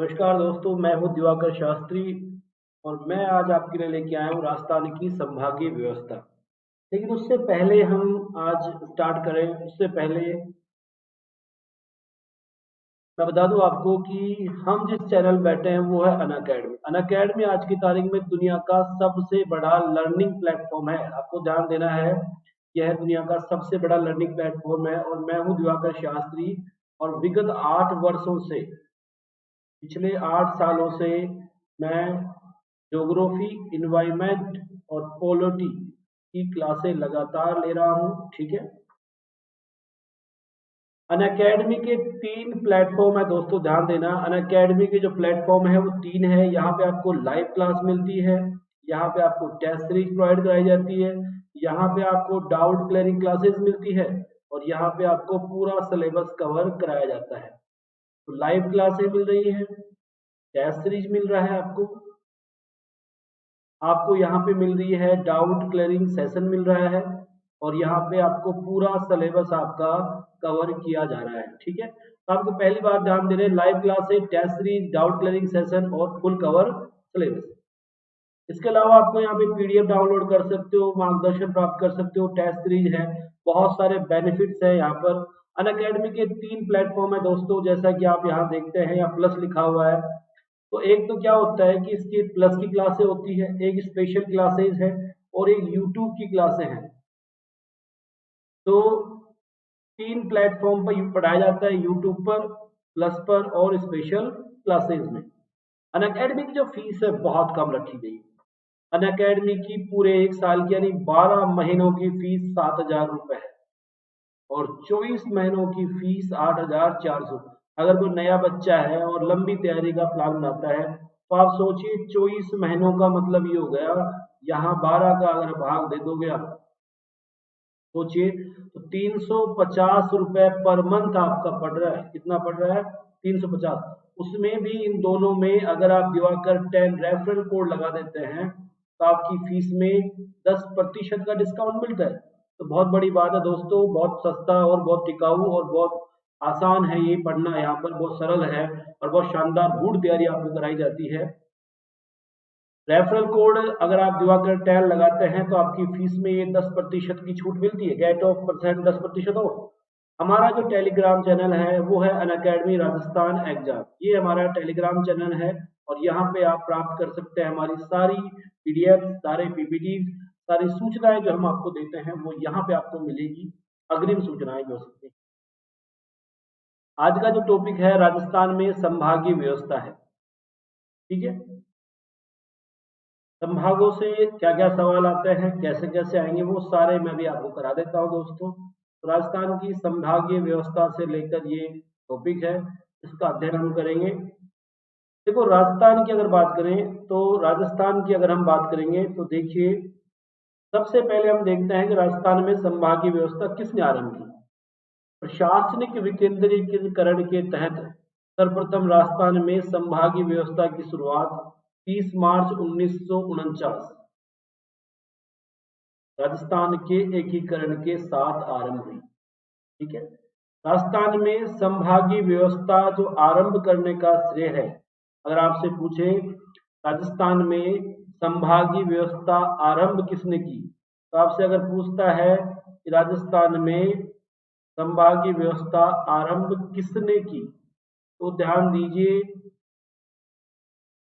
नमस्कार दोस्तों, मैं हूं दिवाकर शास्त्री और मैं आज आपके लिए लेके आया हूं राजस्थान की संभागीय व्यवस्था। लेकिन उससे पहले हम आज स्टार्ट करें उससे पहले मैं बता दूं आपको कि हम जिस चैनल पे बैठे हैं वो है अनअकैडमी। अनअकैडमी आज की तारीख में दुनिया का सबसे बड़ा लर्निंग प्लेटफॉर्म है। आपको ध्यान देना है, यह दुनिया का सबसे बड़ा लर्निंग प्लेटफॉर्म है और मैं हूं दिवाकर शास्त्री। और विगत 8 वर्षों से, पिछले 8 सालों से मैं ज्योग्राफी, इन्वायरमेंट और पॉलिटी की क्लासें लगातार ले रहा हूँ। ठीक है। अनअकैडमी के 3 प्लेटफॉर्म है दोस्तों, ध्यान देना। अनअकैडमी के जो प्लेटफॉर्म है वो 3 है। यहाँ पे आपको लाइव क्लास मिलती है, यहाँ पे आपको टेस्ट सीरीज प्रोवाइड कराई जाती है, यहाँ पे आपको डाउट क्लियरिंग क्लासेस मिलती है और यहाँ पे आपको पूरा सिलेबस कवर कराया जाता है। तो लाइव क्लासें मिल रही है, टेस्ट सीरीज मिल रहा है आपको, आपको यहाँ पे मिल रही है डाउट क्लियरिंग सेशन मिल रहा है और यहाँ पे आपको पूरा सिलेबस आपका कवर किया जा रहा है। ठीक है। तो आपको पहली बात ध्यान दे रहे हैं, live classes, test series, doubt clearing session और फुल कवर सिलेबस। इसके अलावा आपको यहाँ पे पीडीएफ डाउनलोड कर सकते हो, मार्गदर्शन प्राप्त कर सकते हो, टेस्ट सीरीज है, बहुत सारे बेनिफिट्स है यहाँ पर। अनअकैडमी के 3 प्लेटफॉर्म है दोस्तों, जैसा कि आप यहाँ देखते हैं, यहाँ प्लस लिखा हुआ है। तो एक तो क्या होता है कि इसकी प्लस की क्लासें होती है, एक स्पेशल क्लासेस है और एक यूट्यूब की क्लासें हैं। तो 3 प्लेटफॉर्म पर पढ़ाया जाता है, यूट्यूब पर, प्लस पर और स्पेशल क्लासेस में। अनअकैडमी की जो फीस है बहुत कम रखी गई। अनअकैडमी की पूरे 1 साल की यानी 12 महीनों की फीस 7,000 रुपए है और 24 महीनों की फीस 8,400। अगर कोई नया बच्चा है और लंबी तैयारी का प्लान बनाता है तो आप सोचिए 24 महीनों का मतलब ये हो गया, यहाँ 12 का अगर भाग दे दोगे आप, सोचिए, तो 350 रुपए पर मंथ आपका पड़ रहा है। कितना पड़ रहा है? 350। उसमें भी इन दोनों में अगर आप दिवाकर 10 रेफरल कोड लगा देते हैं तो आपकी फीस में 10% का डिस्काउंट मिलता है। तो बहुत बड़ी बात है दोस्तों, बहुत सस्ता और बहुत टिकाऊ और बहुत आसान है ये पढ़ना। यहाँ पर बहुत सरल है और बहुत शानदार गूढ़ तैयारी आपको कराई जाती है। रेफरल कोड अगर आप दिवाकर 10 लगाते हैं तो आपकी फीस में ये 10% की छूट मिलती है, गेट ऑफ परसेंट 10% ऑफ। हमारा जो टेलीग्राम चैनल है वो है अनअकैडमी राजस्थान एग्जाम, ये हमारा टेलीग्राम चैनल है और यहाँ पे आप प्राप्त कर सकते हैं हमारी सारी पीडीएफ, सारे पीपीटी, सारी सूचनाएं जो हम आपको देते हैं वो यहाँ पे आपको मिलेगी, अग्रिम सूचनाएं जो सकती हैं। आज का जो टॉपिक है राजस्थान में संभागीय व्यवस्था है। ठीक है। संभागों से क्या क्या सवाल आते हैं, कैसे कैसे आएंगे, वो सारे मैं भी आपको करा देता हूँ दोस्तों। तो राजस्थान की संभागीय व्यवस्था से लेकर ये टॉपिक है, इसका अध्ययन हम करेंगे। देखो, राजस्थान की अगर बात करें तो राजस्थान की अगर हम बात करेंगे तो देखिए, सबसे पहले हम देखते हैं कि राजस्थान में संभागीय व्यवस्था किसने आरंभ की। प्रशासनिक विकेंद्रीकरण के तहत सर्वप्रथम राजस्थान में संभागीय व्यवस्था की शुरुआत 30 मार्च 1949 राजस्थान के एकीकरण के साथ आरंभ हुई। ठीक है। राजस्थान में संभागीय व्यवस्था जो आरंभ करने का श्रेय है, अगर आपसे पूछे राजस्थान में संभागीय व्यवस्था आरंभ किसने की, तो आपसे अगर पूछता है कि राजस्थान में संभागीय व्यवस्था आरंभ किसने की, तो ध्यान दीजिए,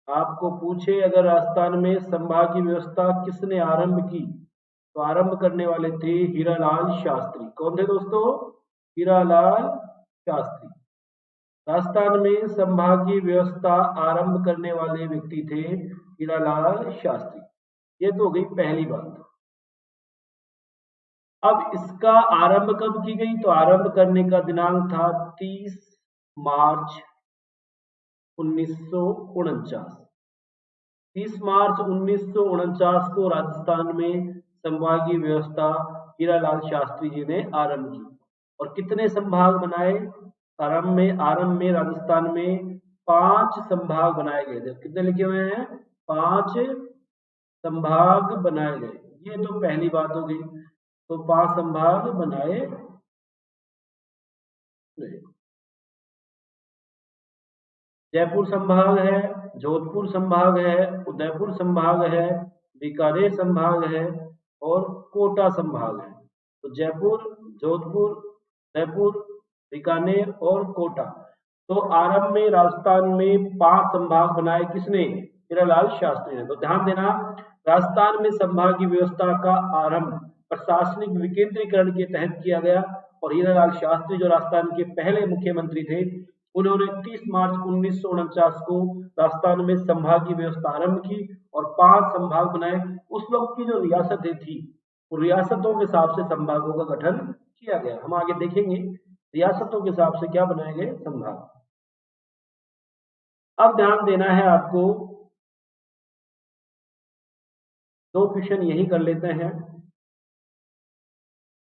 आपको पूछे अगर राजस्थान में संभागीय व्यवस्था किसने आरंभ की, तो आरंभ करने वाले थे हीरालाल शास्त्री। कौन थे दोस्तों? हीरालाल शास्त्री। राजस्थान में संभागीय व्यवस्था आरंभ करने वाले व्यक्ति थे हीरालाल शास्त्री। ये तो हो गई पहली बात। अब इसका आरंभ कब की गई, तो आरंभ करने का दिनांक था 30 मार्च 1949। 30 मार्च 1949 को राजस्थान में संभागीय व्यवस्था हीरालाल शास्त्री जी ने आरंभ की। और कितने संभाग बनाए? आरंभ में राजस्थान में 5 संभाग बनाए गए थे। कितने लिखे हुए हैं? 5 संभाग बनाए गए। ये तो पहली बात हो गई। तो 5 संभाग बनाए गए। जयपुर संभाग है, जोधपुर संभाग है, उदयपुर संभाग है, बीकानेर संभाग है और कोटा संभाग है। तो जयपुर, जोधपुर, उदयपुर, बीकानेर और कोटा। तो आरंभ में राजस्थान में 5 संभाग बनाए किसने? हीरालाल शास्त्री ने। तो ध्यान देना, राजस्थान में संभागीय व्यवस्था का आरंभ प्रशासनिक विकेंद्रीकरण के तहत किया गया और हीरालाल शास्त्री जो राजस्थान के पहले मुख्यमंत्री थे, उन्होंने 30 मार्च 1949 को राजस्थान में संभागीय व्यवस्था आरंभ की और 5 संभाग बनाए। उस वक्त की जो रियासतें थी, वो रियासतों के हिसाब से संभागों का गठन किया गया। हम आगे देखेंगे रियासतों के हिसाब से क्या बनाए गए संभाग। अब ध्यान देना है आपको, 2 क्वेश्चन यही कर लेते हैं।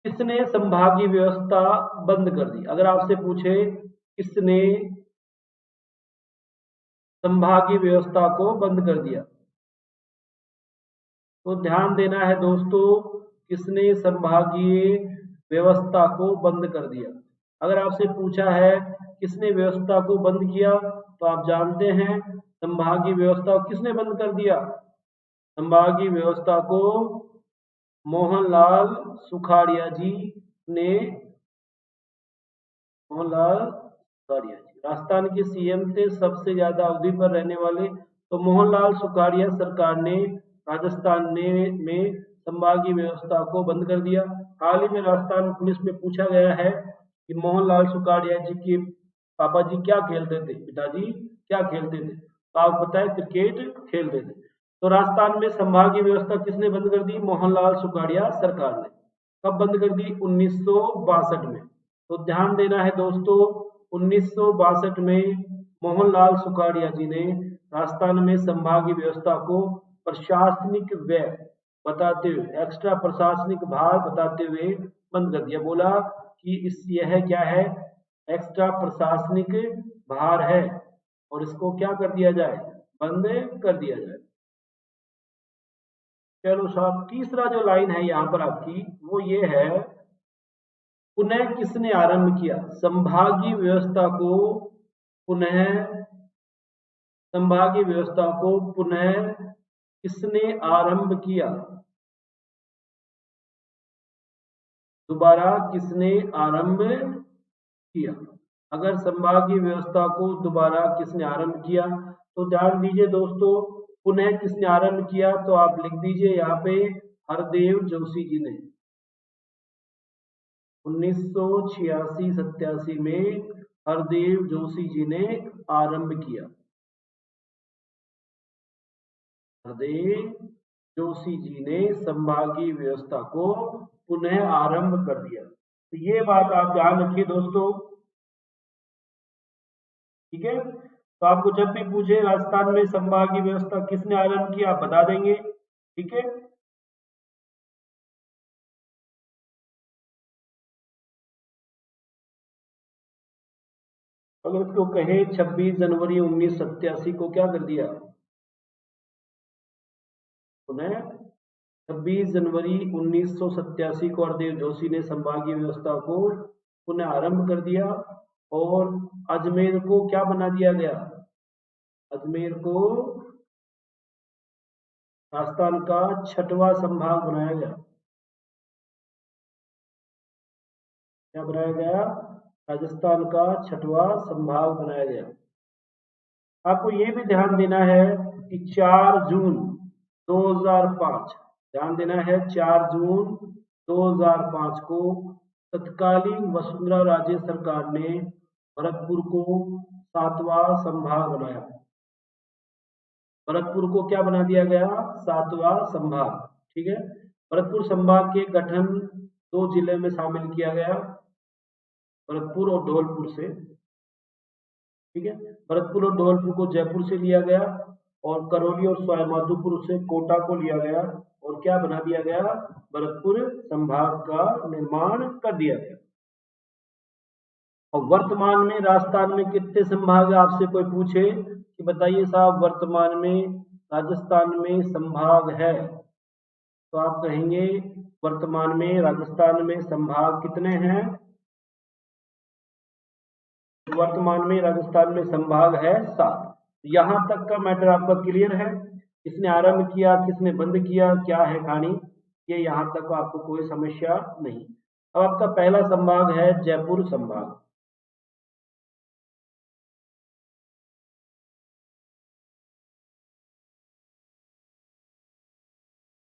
किसने संभागीय व्यवस्था बंद कर दी? अगर आपसे पूछे किसने संभागीय व्यवस्था को बंद कर दिया, तो ध्यान देना है दोस्तों, किसने संभागीय व्यवस्था को बंद कर दिया। अगर आपसे पूछा है किसने व्यवस्था को बंद किया, तो आप जानते हैं संभागीय व्यवस्था को किसने बंद कर दिया? संभागीय व्यवस्था को मोहनलाल सुखाड़िया जी ने, मोहनलाल सुखाड़िया जी राजस्थान के सीएम थे, सबसे ज्यादा अवधि पर रहने वाले। तो मोहनलाल सुखाड़िया सरकार ने राजस्थान में संभागीय व्यवस्था को बंद कर दिया। हाल ही में राजस्थान पुलिस में पूछा गया है कि मोहनलाल सुखाड़िया जी के पापा जी क्या खेलते थे, पिताजी क्या खेलते थे? तो आपको पता है क्रिकेट खेलते थे। तो राजस्थान में संभागीय व्यवस्था किसने बंद कर दी? मोहनलाल सुखाड़िया सरकार ने। कब बंद कर दी? 1962 में। तो ध्यान देना है दोस्तों, 1962 में मोहनलाल सुखाड़िया जी ने राजस्थान में संभागीय व्यवस्था को प्रशासनिक व्यय बताते हुए, एक्स्ट्रा प्रशासनिक भार बताते हुए बंद कर दिया। बोला कि यह क्या है? एक्स्ट्रा प्रशासनिक भार है और इसको क्या कर दिया जाए? बंद कर दिया जाए। चलो साहब, तीसरा जो लाइन है यहाँ पर आपकी, वो ये है, पुनः किसने आरंभ किया संभागीय व्यवस्था को? संभागीय व्यवस्था को पुनः किसने आरंभ किया? दोबारा किसने आरंभ किया? अगर संभागीय व्यवस्था को दोबारा किसने आरंभ किया, तो ध्यान दीजिए दोस्तों, पुनः किसने आरंभ किया, तो आप लिख दीजिए यहाँ पे हरदेव जोशी जी ने। 1986-87 में हरदेव जोशी जी ने आरंभ किया। हरदेव जोशी जी ने संभागीय व्यवस्था को पुनः आरंभ कर दिया। तो ये बात आप ध्यान रखिए दोस्तों, ठीक है। तो आपको जब भी पूछे राजस्थान में संभागीय व्यवस्था किसने आरंभ की, आप बता देंगे, ठीक है। अगर इसको कहे 26 जनवरी 1987 को क्या कर दिया? पुनः 26 जनवरी 1987 को हरदेव जोशी ने संभागीय व्यवस्था को पुनः आरंभ कर दिया और अजमेर को क्या बना दिया गया? अजमेर को राजस्थान का 6वां संभाग बनाया गया। क्या बनाया गया? राजस्थान का 6वां संभाग बनाया गया। आपको ये भी ध्यान देना है कि 4 जून 2005, ध्यान देना है 4 जून 2005 को तत्कालीन वसुंधरा राजे सरकार ने भरतपुर को 7वां संभाग बनाया। भरतपुर को क्या बना दिया गया? 7वां संभाग, ठीक है। भरतपुर संभाग के गठन 2 जिले में शामिल किया गया, भरतपुर और धौलपुर से, ठीक है। भरतपुर और धौलपुर को जयपुर से लिया गया और करौली और सवाईमाधोपुर से कोटा को लिया गया और क्या बना दिया गया? भरतपुर संभाग का निर्माण कर दिया गया। और वर्तमान में राजस्थान में कितने संभाग है? आपसे कोई पूछे कि बताइए साहब वर्तमान में राजस्थान में संभाग है, तो आप कहेंगे वर्तमान में राजस्थान में संभाग कितने हैं? वर्तमान में राजस्थान में संभाग है 7। यहाँ तक का मैटर आपका क्लियर है? किसने आरंभ किया, किसने बंद किया, क्या है कहानी, ये यहाँ तक आपको कोई समस्या नहीं। अब आपका पहला संभाग है जयपुर संभाग।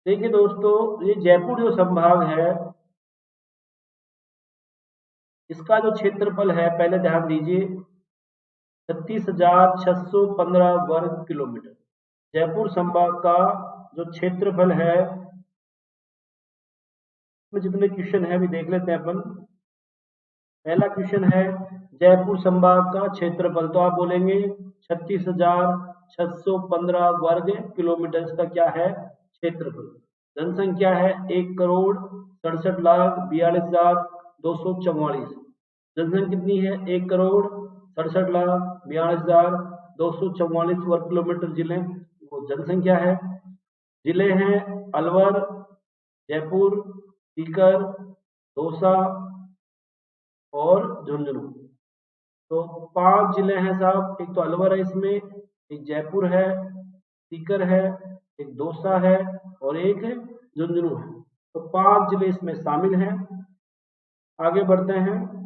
देखिए दोस्तों, ये जयपुर जो संभाग है, इसका जो क्षेत्रफल है, पहले ध्यान दीजिए, 36,615 वर्ग किलोमीटर। जयपुर संभाग का जो क्षेत्रफल है, में जितने क्वेश्चन है अभी देख लेते हैं अपन। पहला क्वेश्चन है जयपुर संभाग का क्षेत्रफल, तो आप बोलेंगे 36,615 वर्ग किलोमीटर इसका क्या है, क्षेत्रफल। जनसंख्या है 1,67,42,4244। जनसंख्या कितनी है, 1,67,42,4244 वर्ग किलोमीटर जिले वो जनसंख्या है। जिले हैं अलवर, जयपुर, सीकर, दौसा और झुंझुनू। तो 5 जिले हैं साहब, एक तो अलवर है इसमें, एक जयपुर है, सीकर है, एक दौसा है और एक झुंझुनू है। तो 5 जिले इसमें शामिल हैं। आगे बढ़ते हैं।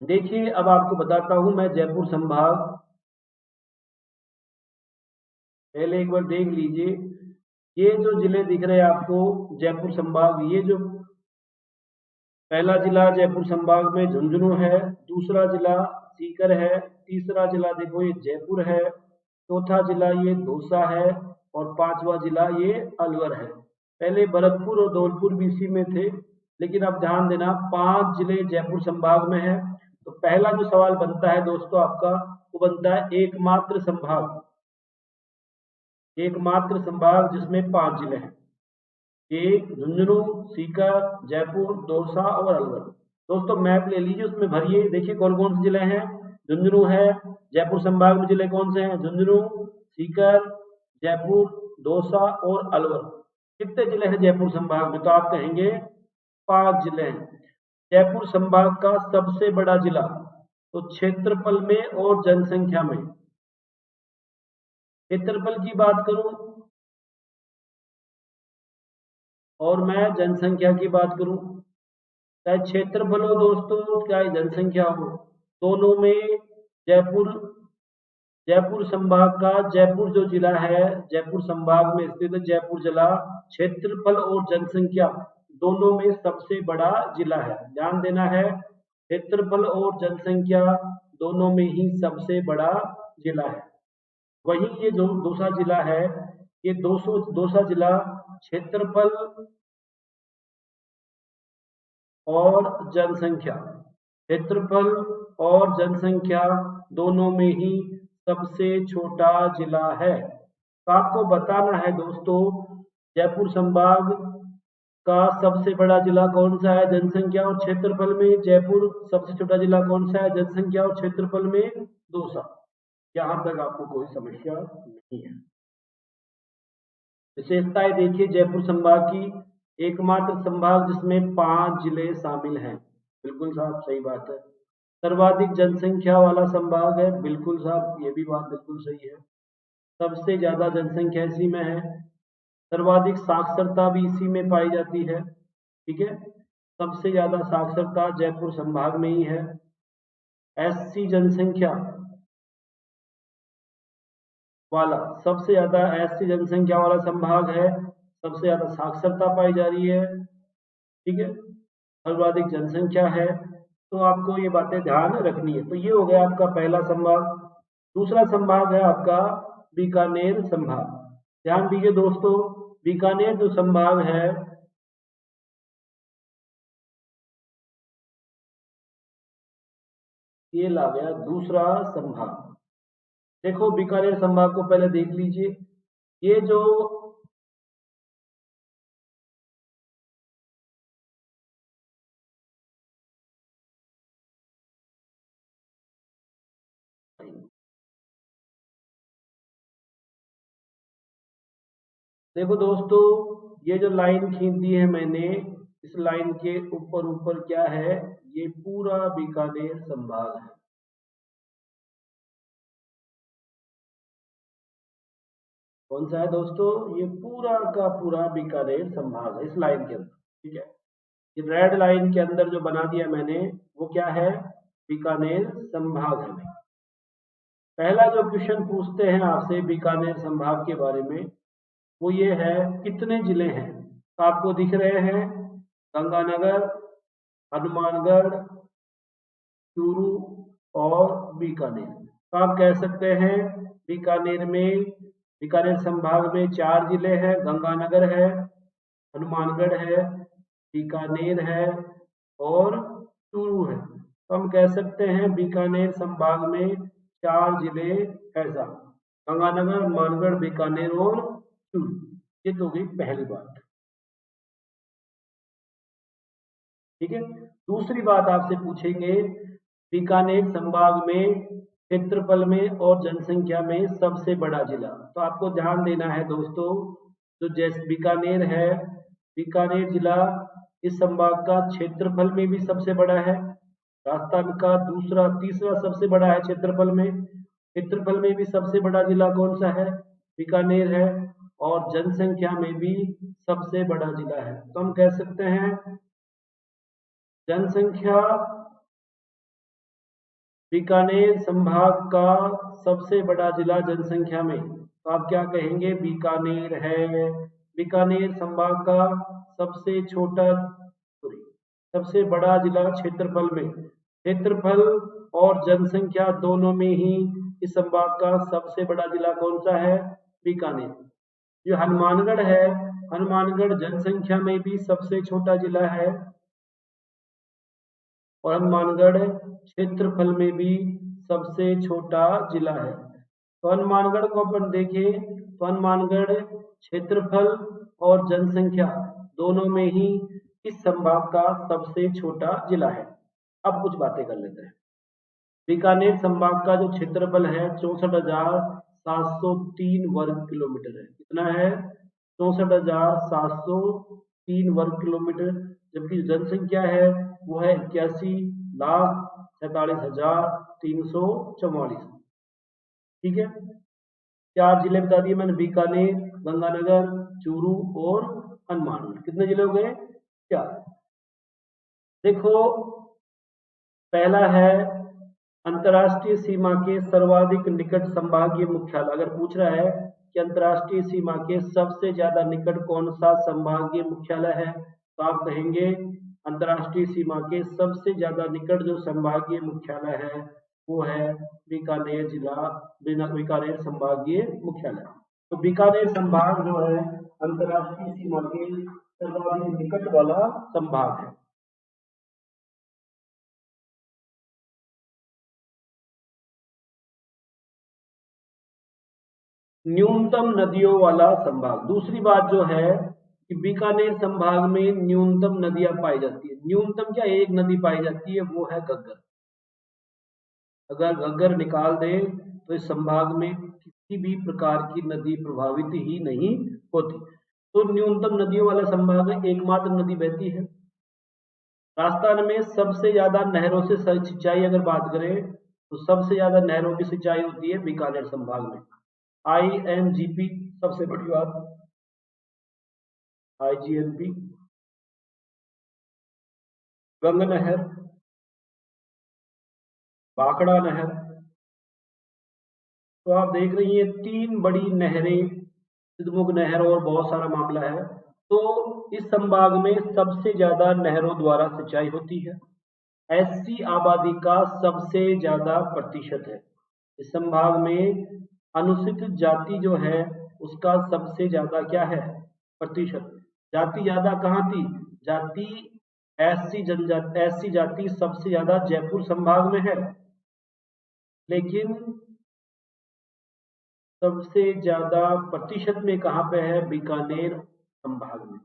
देखिए अब आपको बताता हूं मैं जयपुर संभाग, पहले एक बार देख लीजिए। ये जो जिले दिख रहे हैं आपको जयपुर संभाग, ये जो पहला जिला जयपुर संभाग में झुंझुनू है, दूसरा जिला सीकर है, तीसरा जिला देखो ये जयपुर है, चौथा जिला ये दौसा है और पांचवा जिला ये अलवर है। पहले भरतपुर और धौलपुर भी इसी में थे, लेकिन अब ध्यान देना 5 जिले जयपुर संभाग में है। तो पहला जो सवाल बनता है दोस्तों आपका, वो बनता है एकमात्र संभाग। एकमात्र संभाग जिसमें 5 जिले हैं, एक झुंझुनू, सीकर, जयपुर, दौसा और अलवर। दोस्तों मैप ले लीजिए, उसमें भरिए, देखिए कौन कौन से जिले हैं। झुंझुनू है, जयपुर संभाग में जिले कौन से हैं, झुंझुनू, सीकर, जयपुर, दौसा और अलवर। कितने जिले हैं जयपुर संभाग में, तो आप कहेंगे 5 जिले हैं। जयपुर संभाग का सबसे बड़ा जिला, तो क्षेत्रफल में और जनसंख्या में, क्षेत्रफल की बात करूं और मैं जनसंख्या की बात करूं, चाहे क्षेत्रफल हो दोस्तों, चाहे जनसंख्या हो, दोनों में जयपुर जयपुर संभाग का, जयपुर जो जिला है जयपुर संभाग में स्थित जयपुर जिला क्षेत्रफल और जनसंख्या दोनों में सबसे बड़ा जिला है। ध्यान देना है, क्षेत्रफल और जनसंख्या दोनों में ही सबसे बड़ा जिला है। वहीं ये जो दूसरा जिला है, ये दूसरा जिला क्षेत्रफल और जनसंख्या, क्षेत्रफल और जनसंख्या दोनों में ही सबसे छोटा जिला है। तो आपको बताना है दोस्तों, जयपुर संभाग का सबसे बड़ा जिला कौन सा है जनसंख्या और क्षेत्रफल में, जयपुर सबसे छोटा जिला कौन सा है जनसंख्या और क्षेत्रफल में, दौसा। यहाँ तक आपको कोई समस्या नहीं है। विशेषताएं देखिए जयपुर संभाग की, एकमात्र संभाग जिसमें 5 जिले शामिल हैं, बिल्कुल साहब सही बात है। सर्वाधिक जनसंख्या वाला संभाग है, बिल्कुल साहब ये भी बात बिल्कुल सही है। सबसे ज्यादा जनसंख्या इसी में है। सर्वाधिक साक्षरता भी इसी में पाई जाती है, ठीक है। सबसे ज्यादा साक्षरता जयपुर संभाग में ही है। एससी जनसंख्या वाला, सबसे ज्यादा एससी जनसंख्या वाला संभाग है, सबसे ज्यादा साक्षरता पाई जा रही है, ठीक है, सर्वाधिक जनसंख्या है। तो आपको ये बातें ध्यान रखनी है। तो ये हो गया आपका पहला संभाग। दूसरा संभाग है आपका बीकानेर संभाग। ध्यान दीजिए दोस्तों, बीकानेर जो संभाग है, ये ला गया दूसरा संभाग। देखो बीकानेर संभाग को पहले देख लीजिए। ये जो देखो दोस्तों, ये जो लाइन खींच दी है मैंने, इस लाइन के ऊपर ऊपर क्या है, ये पूरा बीकानेर संभाग है। कौन सा है दोस्तों? ये पूरा का पूरा बीकानेर संभाग है इस लाइन के अंदर। ठीक है, ये रेड लाइन के अंदर जो बना दिया मैंने वो क्या है? बीकानेर संभाग है भाई। पहला जो क्वेश्चन पूछते हैं आपसे बीकानेर संभाग के बारे में वो ये है, कितने जिले हैं? तो आपको दिख रहे हैं गंगानगर, हनुमानगढ़, चूरू और बीकानेर। तो आप कह सकते हैं बीकानेर संभाग में 4 जिले हैं, गंगानगर है, हनुमानगढ़ है, बीकानेर है और चूरू है। तो हम कह सकते हैं बीकानेर संभाग में 4 जिले ऐसा, गंगानगर, हनुमानगढ़, बीकानेर और चूरू। ये तो गई पहली बात। ठीक है, दूसरी बात आपसे पूछेंगे, बीकानेर संभाग में क्षेत्रफल में और जनसंख्या में सबसे बड़ा जिला। तो आपको ध्यान देना है दोस्तों, जो जैसे बीकानेर है, बीकानेर जिला इस संभाग का क्षेत्रफल में भी सबसे बड़ा है, राजस्थान का तीसरा सबसे बड़ा है क्षेत्रफल में। क्षेत्रफल में भी सबसे बड़ा जिला कौन सा है? बीकानेर है। और जनसंख्या में भी सबसे बड़ा जिला है। तो हम कह सकते हैं जनसंख्या बीकानेर संभाग का सबसे बड़ा जिला जनसंख्या में, तो आप क्या कहेंगे? बीकानेर है। बीकानेर संभाग का सबसे छोटा सॉरी सबसे बड़ा जिला क्षेत्रफल में, क्षेत्रफल और जनसंख्या दोनों में ही इस संभाग का सबसे बड़ा जिला कौन सा है? बीकानेर। जो हनुमानगढ़ है, हनुमानगढ़ जनसंख्या में भी सबसे छोटा जिला है और हनुमानगढ़ क्षेत्रफल में भी सबसे छोटा जिला है। तो हनुमानगढ़ को अपन देखें तो हनुमानगढ़ क्षेत्रफल और जनसंख्या दोनों में ही इस संभाग का सबसे छोटा जिला है। अब कुछ बातें कर लेते हैं। बीकानेर संभाग का जो क्षेत्रफल है 64,703 वर्ग किलोमीटर है। कितना है? 64,703 वर्ग किलोमीटर। जबकि जनसंख्या है वो है 81,47,344। ठीक है, 4 जिले बता दिए मैंने, बीकानेर, गंगानगर, चूरू और हनुमानगढ़। कितने जिले हो गए? 4। देखो, पहला है अंतर्राष्ट्रीय सीमा के सर्वाधिक निकट संभागीय मुख्यालय। अगर पूछ रहा है कि अंतर्राष्ट्रीय सीमा के सबसे ज्यादा निकट कौन सा संभागीय मुख्यालय है, तो आप कहेंगे अंतर्राष्ट्रीय सीमा के सबसे ज्यादा निकट जो संभागीय मुख्यालय है वो है बीकानेर जिला, बीकानेर संभागीय मुख्यालय। तो बीकानेर संभाग जो है अंतर्राष्ट्रीय सीमा के सर्वाधिक निकट वाला संभाग है। न्यूनतम नदियों वाला संभाग। दूसरी बात जो है कि बीकानेर संभाग में न्यूनतम नदियां पाई जाती है। न्यूनतम क्या, एक नदी पाई जाती है, वो है घग्गर। अगर घग्गर निकाल दे तो इस संभाग में किसी भी प्रकार की नदी प्रभावित ही नहीं होती। तो न्यूनतम नदियों वाला संभाग है, एकमात्र नदी बहती है। राजस्थान में सबसे ज्यादा नहरों से सिंचाई अगर बात करें तो सबसे ज्यादा नहरों की सिंचाई होती है बीकानेर संभाग में। INGP सबसे बड़ी बात, IGNP, गंग नहर, भाखड़ा नहर। तो आप देख रही हैं 3 बड़ी नहरें, सिद्धमुख नहर और बहुत सारा मामला है। तो इस संभाग में सबसे ज्यादा नहरों द्वारा सिंचाई होती है। SC आबादी का सबसे ज्यादा प्रतिशत है इस संभाग में। अनुसूचित जाति जो है उसका सबसे ज्यादा क्या है? प्रतिशत। जाति ज्यादा कहाँ थी? जाति SC जाति सबसे ज्यादा जयपुर संभाग में है, लेकिन सबसे ज्यादा प्रतिशत में कहाँ पे है? बीकानेर संभाग में।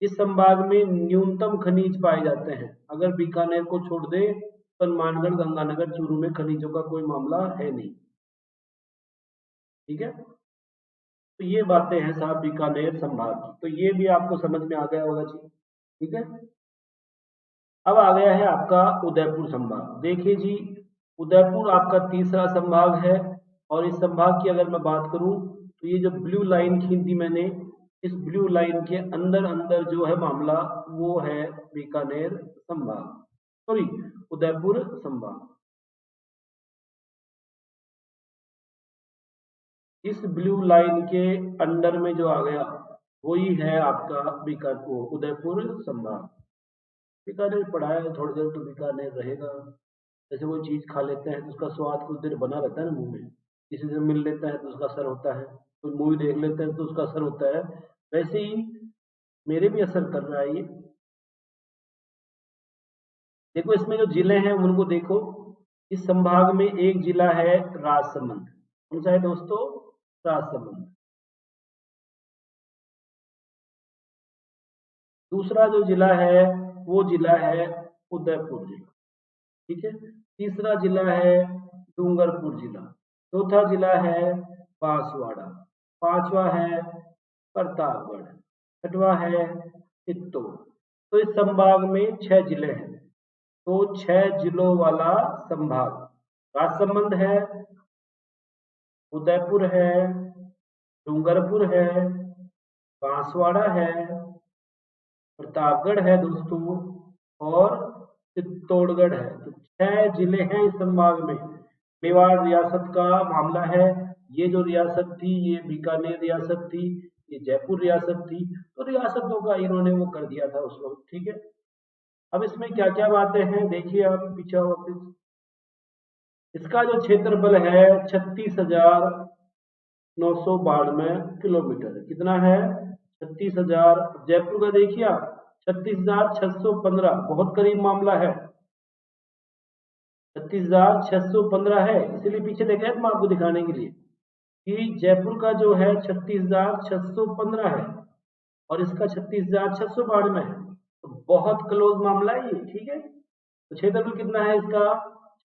इस संभाग में न्यूनतम खनिज पाए जाते हैं। अगर बीकानेर को छोड़ दे तो हनुमानगढ़, गंगानगर, चूरू में खनिजों का कोई मामला है नहीं। ठीक है, तो ये बातें हैं साहब बीकानेर संभाग की। तो ये भी आपको समझ में आ गया होगा जी। ठीक है, अब आ गया है आपका उदयपुर संभाग। देखिए जी, उदयपुर आपका तीसरा संभाग है और इस संभाग की अगर मैं बात करूं तो ये जो ब्लू लाइन खींच दी मैंने, इस ब्लू लाइन के अंदर अंदर जो है मामला वो है बीकानेर संभाग, सॉरी उदयपुर संभाग। इस ब्लू लाइन के अंडर में जो आ गया वही है आपका उदयपुर संभाग। बीकानेर पढ़ाया है थोड़ी देर तो बीकानेर रहेगा। जैसे कोई चीज खा लेते हैं तो उसका स्वाद कुछ देर बना रहता है ना मुंह में, किसी से मिल लेता है तो उसका असर होता है, कोई मूवी देख लेते हैं तो उसका असर होता है, वैसे ही मेरे भी असर कर रहा है ये। देखो इसमें जो जिले हैं उनको देखो, इस संभाग में एक जिला है राजसमंद, कौन सा है दोस्तों? राजसमंद। दूसरा जो जिला है वो जिला है उदयपुर जिला, ठीक है। तीसरा जिला है डूंगरपुर जिला। चौथा जिला है बांसवाड़ा। पांचवा है प्रतापगढ़। छठवा है चित्तौड़। तो इस संभाग में 6 जिले हैं। तो 6 जिलों वाला संभाग, राजसमंद है, उदयपुर है, डूंगरपुर है, बांसवाड़ा है, प्रतापगढ़ है दोस्तों, और चित्तौड़गढ़ है। तो 6 जिले हैं इस संभाग में। मेवाड़ रियासत का मामला है, ये जो रियासत थी ये बीकानेर रियासत थी, ये जयपुर रियासत थी, तो रियासतों का इन्होंने वो कर दिया था उस वक्त, ठीक है। अब इसमें क्या क्या बातें हैं देखिए आप पीछे वापिस। इसका जो क्षेत्रफल है 36,992 किलोमीटर, कितना है? 36,000। जयपुर का देखिए आप 36,615, बहुत करीब मामला है, 36,615 है। इसीलिए पीछे देखा है आपको दिखाने के लिए कि जयपुर का जो है 36,615 है और इसका 36,692 है, तो बहुत क्लोज मामला है ये, ठीक है। तो क्षेत्रफल कितना है इसका?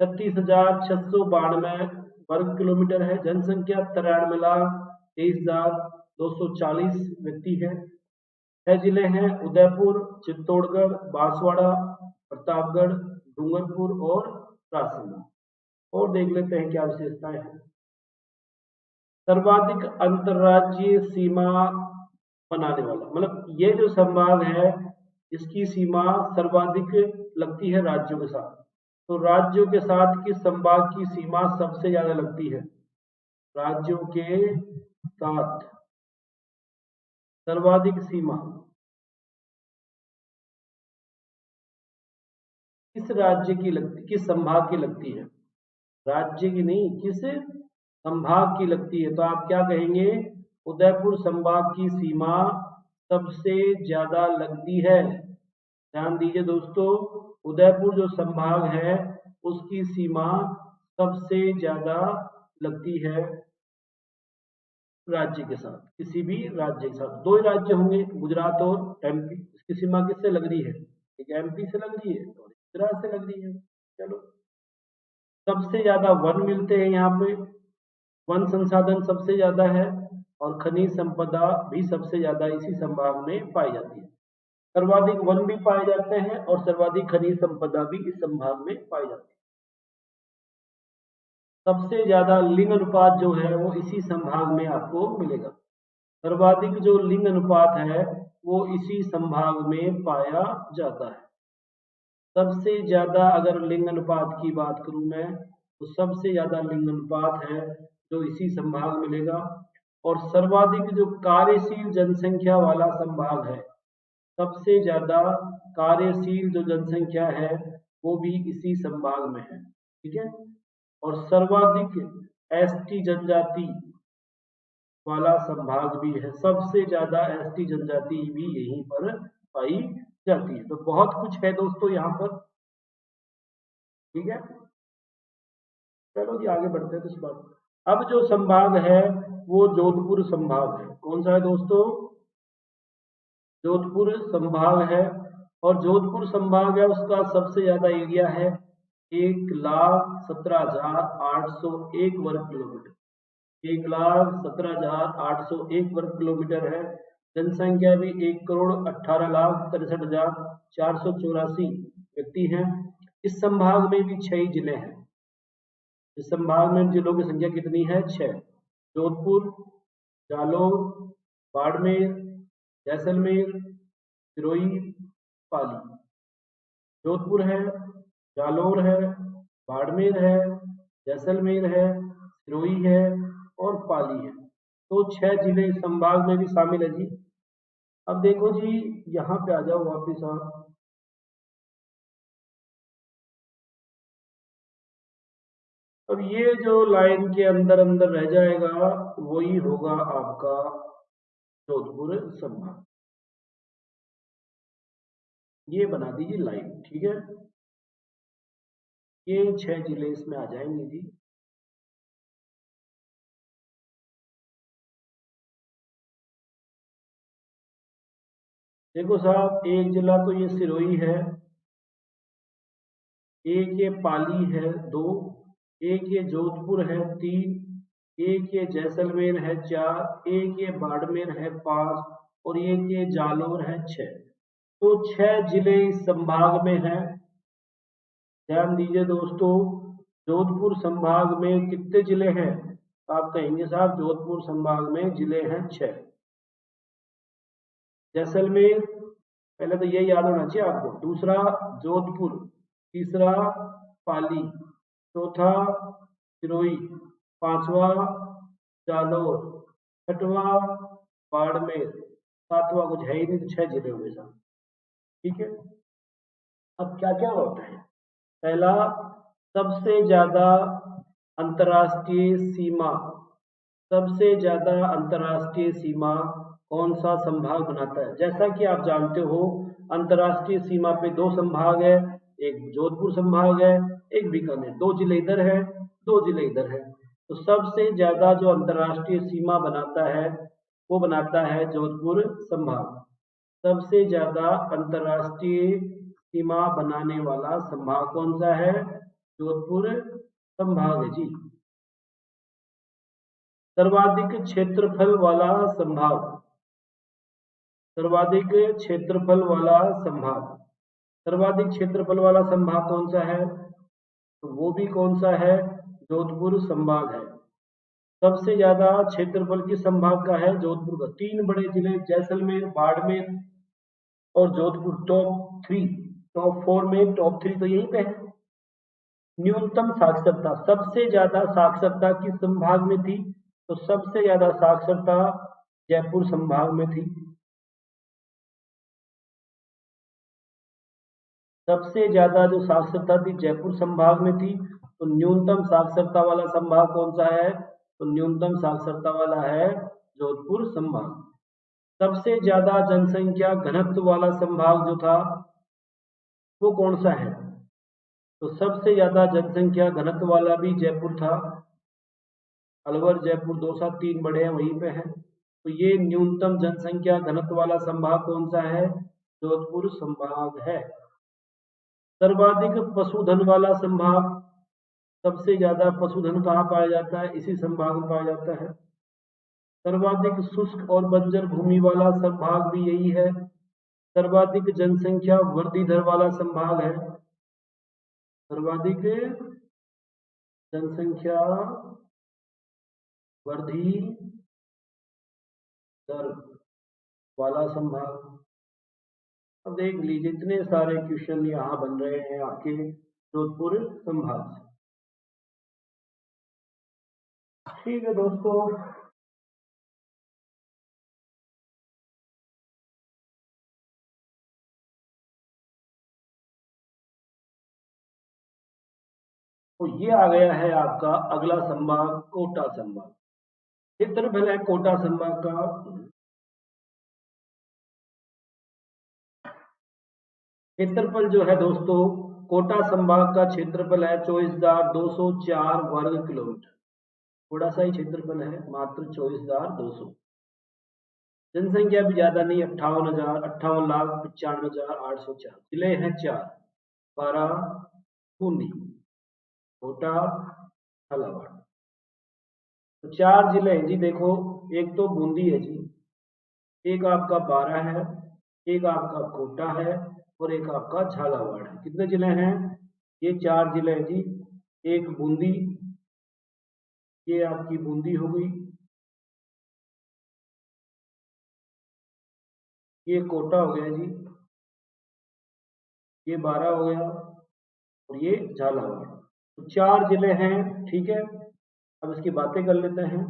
36,692 वर्ग किलोमीटर है। जनसंख्या 93,23,240 व्यक्ति है। 6 जिले हैं, उदयपुर, चित्तौड़गढ़, बांसवाड़ा, प्रतापगढ़, डूंगरपुर और राजसमंद। और देख लेते हैं क्या विशेषताएं हैं। सर्वाधिक अंतरराज्यीय सीमा बनाने वाला, मतलब ये जो संभाग है इसकी सीमा सर्वाधिक लगती है राज्यों के साथ। तो राज्यों के साथ किस संभाग की सीमा सबसे ज्यादा लगती है? राज्यों के साथ सर्वाधिक सीमा किस राज्य की लगती, किस संभाग की लगती है? राज्य की नहीं, किस संभाग की लगती है? तो आप क्या कहेंगे? उदयपुर संभाग की सीमा सबसे ज्यादा लगती है। ध्यान दीजिए दोस्तों, उदयपुर जो संभाग है उसकी सीमा सबसे ज्यादा लगती है राज्य के साथ, किसी भी राज्य के साथ। 2 ही राज्य होंगे, गुजरात और एमपी। इसकी सीमा किससे लग रही है? एक एमपी से लग रही है और गुजरात से लग रही है। चलो, सबसे ज्यादा वन मिलते हैं यहाँ पे, वन संसाधन सबसे ज्यादा है और खनिज संपदा भी सबसे ज्यादा इसी संभाग में पाई जाती है। सर्वाधिक वन भी पाए जाते हैं और सर्वाधिक खनिज संपदा भी इस संभाग में पाई जाती है। सबसे ज्यादा लिंग अनुपात जो है वो इसी संभाग में आपको मिलेगा। सर्वाधिक जो लिंग अनुपात है वो इसी संभाग में पाया जाता है। सबसे ज्यादा अगर लिंग अनुपात की बात करूं मैं, तो सबसे ज्यादा लिंग अनुपात है जो इसी संभाग मिलेगा। और सर्वाधिक जो कार्यशील जनसंख्या वाला संभाग है, सबसे ज्यादा कार्यशील जो जनसंख्या है वो भी इसी संभाग में है, ठीक है। और सर्वाधिक एसटी जनजाति वाला संभाग भी है, सबसे ज्यादा एसटी जनजाति भी यहीं पर पाई जाती है। तो बहुत कुछ है दोस्तों यहाँ पर, ठीक है। चलो जी आगे बढ़ते हैं तो इस बात। अब जो संभाग है वो जोधपुर संभाग है। कौन सा है दोस्तों? जोधपुर संभाग है। और जोधपुर संभाग है उसका सबसे ज्यादा एरिया है 1,17,801 वर्ग किलोमीटर। 1,17,801 वर्ग किलोमीटर है। जनसंख्या भी 1,18,63,484 व्यक्ति हैं। इस संभाग में भी 6 जिले हैं। इस संभाग में जिलों की संख्या कितनी है? 6। जोधपुर, जालौर, बाड़मेर, जैसलमेर, सिरोही, पाली। जोधपुर है, जालौर है, बाड़मेर है, जैसलमेर है, सिरोही है और पाली है। तो 6 जिले इस संभाग में भी शामिल है जी। अब देखो जी, यहाँ पे आ जाओ वापिस आप। अब ये जो लाइन के अंदर अंदर रह जाएगा वही होगा आपका जोधपुर संभाग। ये बना दीजिए लाइन, ठीक है। ये 6 जिले इसमें आ जाएंगे जी। देखो साहब, एक जिला तो ये सिरोही है, एक ये पाली है 2, एक ये जोधपुर है 3, एक ये जैसलमेर है 4, एक ये बाड़मेर है 5 और एक ये जालौर है 6। तो 6 जिले इस संभाग में हैं। ध्यान दीजिए दोस्तों, जोधपुर संभाग में कितने जिले हैं? आप कहेंगे साहब जोधपुर संभाग में जिले हैं 6। जैसलमेर, पहले तो ये याद होना चाहिए आपको। दूसरा जोधपुर, तीसरा पाली, चौथा सिरोही, पांचवा जालौर, छठवा बाड़मेर, सातवां कुछ है ही नहीं, तो 6 जिले हुए साहब, ठीक है। अब क्या क्या होता है? पहला, सबसे ज्यादा अंतर्राष्ट्रीय सीमा, सबसे ज्यादा अंतर्राष्ट्रीय सीमा कौन सा संभाग बनाता है? जैसा कि आप जानते हो, अंतर्राष्ट्रीय सीमा पे 2 संभाग है, एक जोधपुर संभाग है, एक बीकानेर। 2 जिले इधर है, 2 जिले इधर है। तो सबसे ज्यादा जो अंतर्राष्ट्रीय सीमा बनाता है वो बनाता है जोधपुर संभाग। सबसे ज्यादा अंतर्राष्ट्रीय सीमा बनाने वाला संभाग कौन सा है? जोधपुर संभाग है जी। सर्वाधिक क्षेत्रफल वाला संभाग, सर्वाधिक क्षेत्रफल वाला संभाग, सर्वाधिक क्षेत्रफल वाला संभाग कौन सा है? तो वो भी कौन सा है? जोधपुर संभाग है। सबसे ज्यादा क्षेत्रफल किस संभाग का है? जोधपुर का। 3 बड़े जिले जैसलमेर, बाड़मेर और जोधपुर, टॉप 3, टॉप 4 में टॉप 3 तो यहीं पे है। न्यूनतम साक्षरता, सबसे ज्यादा साक्षरता किस संभाग में थी? तो सबसे ज्यादा साक्षरता जयपुर संभाग में थी। सबसे ज्यादा जो साक्षरता थी जयपुर संभाग में थी। तो न्यूनतम साक्षरता वाला संभाग कौन सा है? तो न्यूनतम साक्षरता वाला है जोधपुर संभाग। सबसे ज्यादा जनसंख्या घनत्व वाला संभाग जो था वो कौन सा है? तो सबसे ज्यादा जनसंख्या घनत्व वाला भी जयपुर था। अलवर, जयपुर, दौसा 3 बड़े हैं, वहीं पे हैं। तो ये न्यूनतम जनसंख्या घनत्व वाला संभाग कौन सा है? जोधपुर संभाग है। सर्वाधिक पशुधन वाला संभाग, सबसे ज्यादा पशुधन कहाँ पाया जाता है? इसी संभाग में पाया जाता है। सर्वाधिक शुष्क और बंजर भूमि वाला संभाग भी यही है। सर्वाधिक जनसंख्या वृद्धि दर वाला संभाग है। सर्वाधिक जनसंख्या वृद्धि दर वाला संभाग। अब देख लीजिए, इतने सारे क्वेश्चन यहाँ बन रहे हैं आपके जोधपुर संभाग से। ठीक है दोस्तों, तो ये आ गया है आपका अगला संभाग, कोटा संभाग। क्षेत्रफल है कोटा संभाग का क्षेत्रफल जो है दोस्तों, कोटा संभाग का क्षेत्रफल है 24,204 वर्ग किलोमीटर। थोड़ा सा ही क्षेत्रफल है, मात्र 24,200। जनसंख्या भी ज्यादा नहीं, 58,95,95,804। जिले हैं 4, बारा, बूंदी, कोटा, झालावाड़। तो 4 जिले हैं जी। देखो, एक तो बूंदी है जी, एक आपका बारा है, एक आपका कोटा है और एक आपका झालावाड़ है। कितने जिले हैं? ये 4 जिले हैं जी। एक बूंदी, ये आपकी बूंदी हो गई, ये कोटा हो गया जी, ये 12 हो गया और ये झाला हो गया। तो 4 जिले हैं, ठीक है। अब इसकी बातें कर लेते हैं।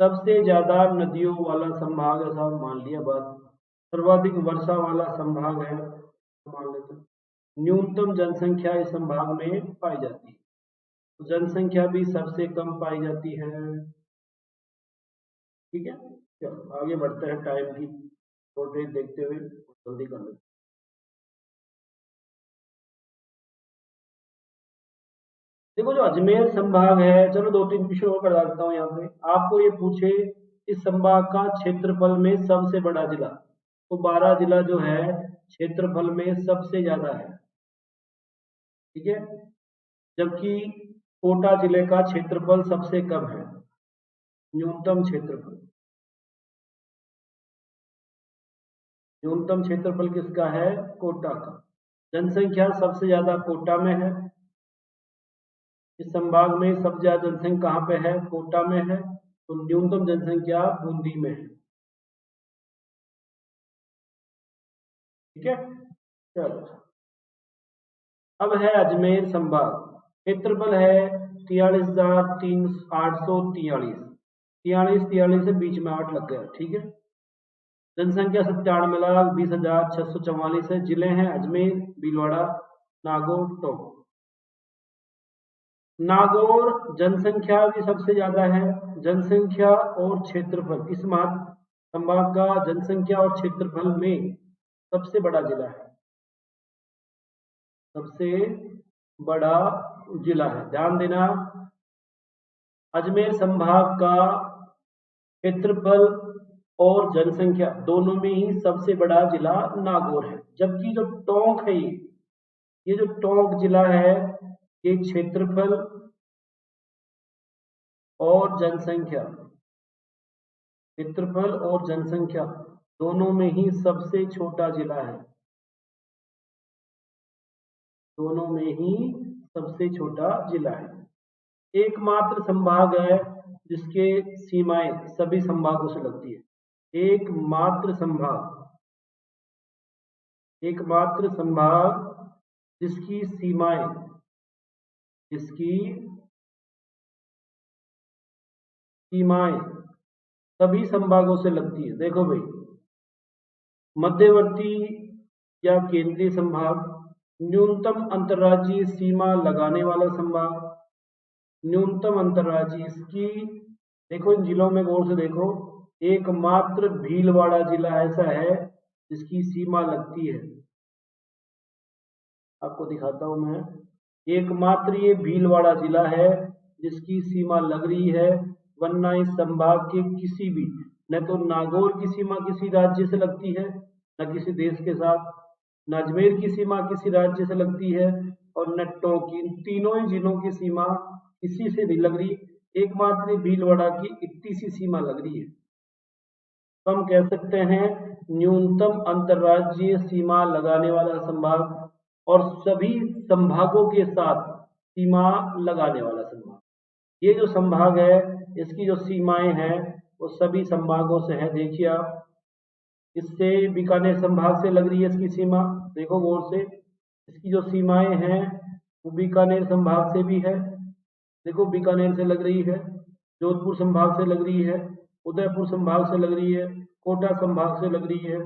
सबसे ज्यादा नदियों वाला संभाग है साहब, मान लिया बात। सर्वाधिक वर्षा वाला संभाग है, मान लेते हैं। न्यूनतम जनसंख्या इस संभाग में पाई जाती है, तो जनसंख्या भी सबसे कम पाई जाती है, ठीक है। चलो आगे बढ़ते हैं, टाइम की शॉर्टेज देखते हुए जल्दी कर लेते हैं। देखो जो अजमेर संभाग है, चलो 2-3 क्वेश्चन और करा देता हूँ यहाँ पे। आपको ये पूछे इस संभाग का क्षेत्रफल में सबसे बड़ा जिला, तो 12 जिला जो है क्षेत्रफल में सबसे ज्यादा है, ठीक है। जबकि कोटा जिले का क्षेत्रफल सबसे कम है, न्यूनतम क्षेत्रफल। न्यूनतम क्षेत्रफल किसका है? कोटा का। जनसंख्या सबसे ज्यादा कोटा में है, इस संभाग में सबसे ज्यादा जनसंख्या कहाँ पे है? कोटा में है। तो न्यूनतम जनसंख्या बूंदी में है, ठीक है। चलो अब है अजमेर संभाग। क्षेत्रफल है 43,843, 43 से बीच में 8 लग गया, ठीक है। जनसंख्या 97,20,644 है। जिले हैं अजमेर, भीलवाड़ा, नागौर, टोंक। नागौर जनसंख्या भी सबसे ज्यादा है, जनसंख्या और क्षेत्रफल इस संभाग का जनसंख्या और क्षेत्रफल में सबसे बड़ा जिला है, सबसे बड़ा जिला है, ध्यान देना। अजमेर संभाग का क्षेत्रफल और जनसंख्या दोनों में ही सबसे बड़ा जिला नागौर है। जबकि जो टोंक है, ये जो टोंक जिला है, ये क्षेत्रफल और जनसंख्या, क्षेत्रफल और जनसंख्या दोनों में ही सबसे छोटा जिला है, दोनों में ही सबसे छोटा जिला है। एकमात्र संभाग है जिसके सीमाएं सभी संभागों से लगती है। एकमात्र संभाग, एकमात्र संभाग जिसकी सीमाएं, जिसकी सीमाएं सभी संभागों से लगती है। देखो भाई, मध्यवर्ती या केंद्रीय संभाग, न्यूनतम अंतर्राज्यीय सीमा लगाने वाला संभाग, न्यूनतम अंतर्राज्यीय इसकी, देखो इन जिलों में गौर से देखो, एकमात्र भीलवाड़ा जिला ऐसा है जिसकी सीमा लगती है। आपको दिखाता हूं मैं, एकमात्र ये भीलवाड़ा जिला है जिसकी सीमा लग रही है, वरना इस संभाग के किसी भी, न तो नागौर की सीमा किसी राज्य से लगती है, न किसी देश के साथ, न अजमेर की सीमा किसी राज्य से लगती है, और न टोंक की, इन तीनों ही जिलों की सीमा किसी से नहीं लग रही, एकमात्र भीलवाड़ा की इतनी सी सीमा लग रही है। तो हम कह सकते हैं न्यूनतम अंतर्राज्यीय सीमा लगाने वाला संभाग और सभी संभागों के साथ सीमा लगाने वाला संभाग। ये जो संभाग है इसकी जो सीमाएं हैं वो सभी संभागों से है। देखिए आप, इससे बीकानेर संभाग से लग रही है इसकी सीमा, देखो गौर से, इसकी जो सीमाएं हैं वो बीकानेर संभाग से भी है, देखो बीकानेर से लग रही है, जोधपुर संभाग से लग रही है, उदयपुर संभाग से लग रही है, कोटा संभाग से लग रही है,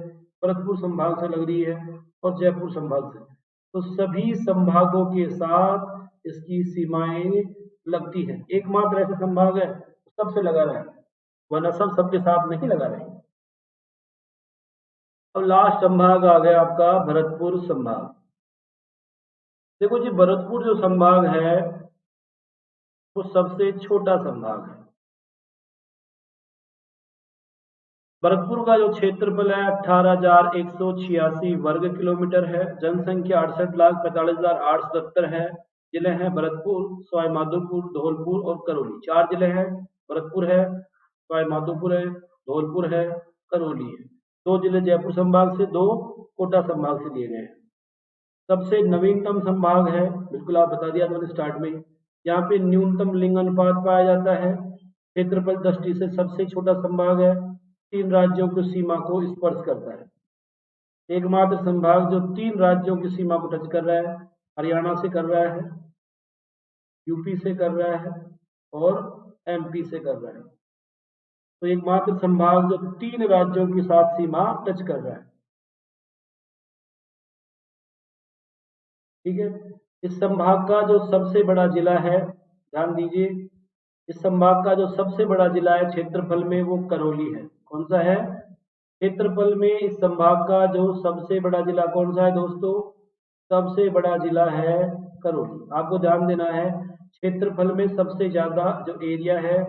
भरतपुर संभाग से लग रही है और जयपुर संभाग से। तो सभी संभागों के साथ इसकी सीमाएं लगती है। एकमात्र ऐसा संभाग है सबसे लगा रहा है, वरना सब सबके साथ नहीं लगा रहे। अब लास्ट संभाग आ गया आपका भरतपुर संभाग। देखो जी, भरतपुर जो संभाग है वो सबसे छोटा संभाग है। भरतपुर का जो क्षेत्रफल है 18,186 वर्ग किलोमीटर है। जनसंख्या 68,45,870 है। जिले हैं भरतपुर, सवाईमाधोपुर, धौलपुर और करौली। 4 जिले हैं, भरतपुर है, सवाईमाधोपुर है, धौलपुर है, करौली है। 2 जिले जयपुर संभाग से, 2 कोटा संभाग से लिए गए हैं। सबसे नवीनतम संभाग है, बिल्कुल आप बता दिया मैंने स्टार्ट में, यहाँ पे न्यूनतम लिंग अनुपात पाया जाता है। क्षेत्रफल दृष्टि से सबसे छोटा संभाग है। 3 राज्यों की सीमा को स्पर्श करता है। एकमात्र संभाग जो 3 राज्यों की सीमा को टच कर रहा है, हरियाणा से कर रहा है, यूपी से कर रहा है और एमपी से कर रहा है। तो एकमात्र संभाग जो 3 राज्यों के साथ सीमा टच कर रहा है। ठीक है, इस संभाग का जो सबसे बड़ा जिला है, ध्यान दीजिए, इस संभाग का जो सबसे बड़ा जिला है क्षेत्रफल में, वो करौली है। कौन सा है? क्षेत्रफल में इस संभाग का जो सबसे बड़ा जिला कौन सा है दोस्तों? सबसे बड़ा जिला है करौली। आपको ध्यान देना है, क्षेत्रफल में सबसे ज्यादा जो एरिया है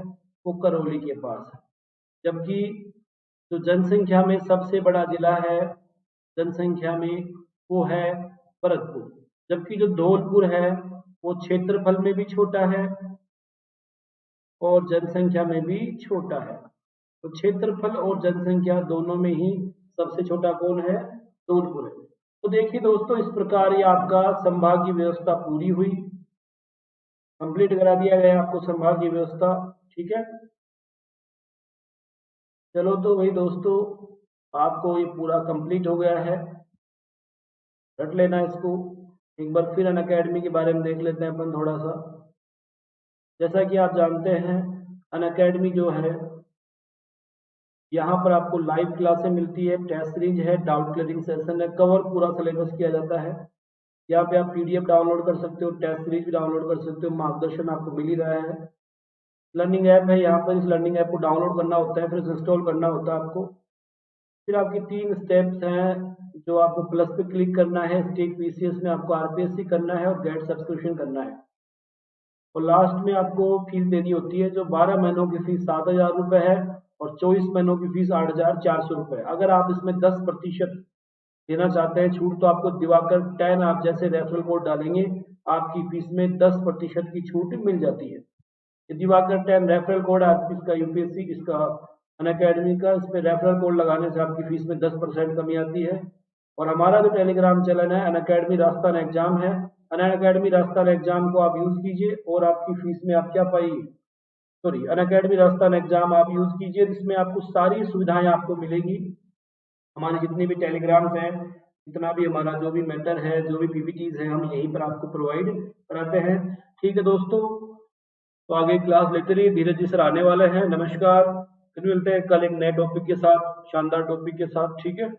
वो करौली के पास है, जबकि जो जनसंख्या में सबसे बड़ा जिला है जनसंख्या में, वो है भरतपुर। जबकि जो धौलपुर है वो क्षेत्रफल में भी छोटा है और जनसंख्या में भी छोटा है। तो क्षेत्रफल और जनसंख्या दोनों में ही सबसे छोटा कौन है? धौलपुर है। तो देखिए दोस्तों, इस प्रकार ये आपका संभागीय व्यवस्था पूरी हुई, कंप्लीट करा दिया गया आपको संभागीय व्यवस्था। ठीक है, चलो तो वही दोस्तों, आपको ये पूरा कंप्लीट हो गया है, रट लेना इसको। एक बार फिर अनअकैडमी के बारे में देख लेते हैं अपन थोड़ा सा। जैसा कि आप जानते हैं, अनअकैडमी जो है, यहाँ पर आपको लाइव क्लासें मिलती है, टेस्ट सीरीज है, डाउट क्लियरिंग सेशन है, कवर पूरा सिलेबस किया जाता है। यहाँ पे आप पीडीएफ डाउनलोड कर सकते हो, टेस्ट सीरीज भी डाउनलोड कर सकते हो, मार्गदर्शन आपको मिल ही रहा है। लर्निंग ऐप है, यहाँ पर इस लर्निंग ऐप को डाउनलोड करना होता है, फिर इंस्टॉल करना होता है आपको। फिर आपकी 3 स्टेप्स हैं, जो आपको प्लस पे क्लिक करना है, स्टेट पीसीएस में आपको आरपीएससी करना है और गेट सब्सक्रिप्शन करना है, और लास्ट में आपको फीस देनी होती है, जो 12 महीनों की फीस 7,000 रुपये है और 24 महीनों की फीस 8,400 रुपये। अगर आप इसमें 10% देना चाहते हैं छूट, तो आपको दिवाकर 10 आप जैसे रेफरल कोड डालेंगे, आपकी फीस में 10% की छूट मिल जाती है। दिवाकर 10 रेफरल कोड आप इसका यूपीएससी इसका अनअकैडमी का, इस पे रेफरल कोड लगाने से आपकी फीस में 10% कमी आती है। और हमारा जो टेलीग्राम चैनल है अनअकैडमी राजस्थान एग्जाम है, अनअकैडमी राजस्थान एग्जाम को आप यूज कीजिए और आपकी फीस में आप क्या पाइए, सॉरी, अनअकैडमी राजस्थान एग्जाम आप यूज कीजिए, जिसमें आपको सारी सुविधाएं आपको मिलेगी। हमारे जितने भी टेलीग्राम्स हैं, जितना भी हमारा जो भी मैटर है, जो भी पीपीटीज है, हम यहीं पर आपको प्रोवाइड कराते हैं। ठीक है दोस्तों, तो आगे क्लास लेते रहिए, धीरज जी सर आने वाले हैं। नमस्कार, फिर मिलते हैं कल एक नए टॉपिक के साथ, शानदार टॉपिक के साथ। ठीक है।